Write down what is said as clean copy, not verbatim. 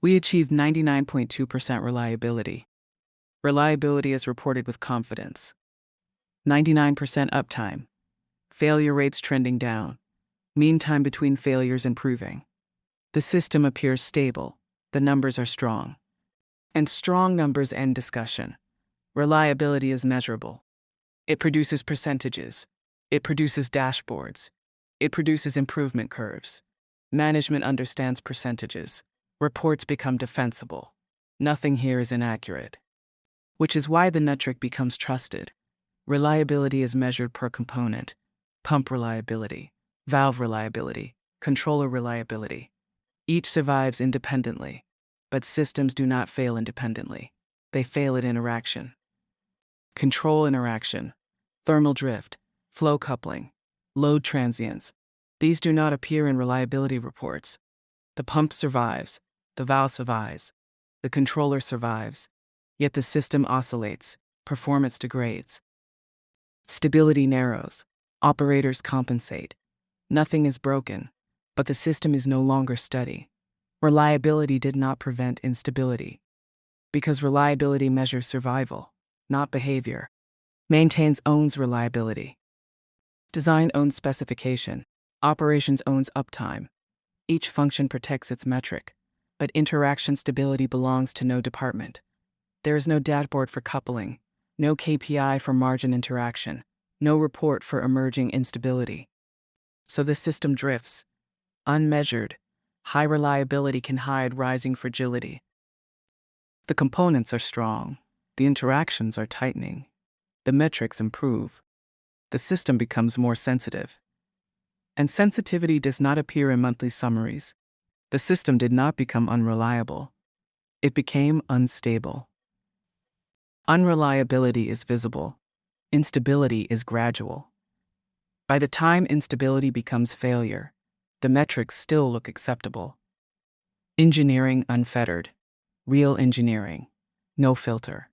We achieved 99.2% reliability. Reliability is reported with confidence. 99% uptime. Failure rates trending down. Mean time between failures improving. The system appears stable. The numbers are strong. And strong numbers end discussion. Reliability is measurable. It produces percentages. It produces dashboards. It produces improvement curves. Management understands percentages. Reports become defensible. Nothing here is inaccurate. Which is why the metric becomes trusted. Reliability is measured per component. Pump reliability, valve reliability, controller reliability. Each survives independently, but systems do not fail independently. They fail at interaction. Control interaction, thermal drift, flow coupling, load transients. These do not appear in reliability reports. The pump survives, the valve survives, the controller survives, yet the system oscillates, performance degrades. Stability narrows, operators compensate. Nothing is broken, but the system is no longer steady. Reliability did not prevent instability, because reliability measures survival, not behavior. Maintains owns reliability. Design owns specification. Operations owns uptime. Each function protects its metric, but interaction stability belongs to no department. There is no dashboard for coupling, no KPI for margin interaction, no report for emerging instability. So the system drifts. Unmeasured, high reliability can hide rising fragility. The components are strong. The interactions are tightening. The metrics improve. The system becomes more sensitive. And sensitivity does not appear in monthly summaries. The system did not become unreliable. It became unstable. Unreliability is visible. Instability is gradual. By the time instability becomes failure, the metrics still look acceptable. Engineering unfettered. Real engineering. No filter.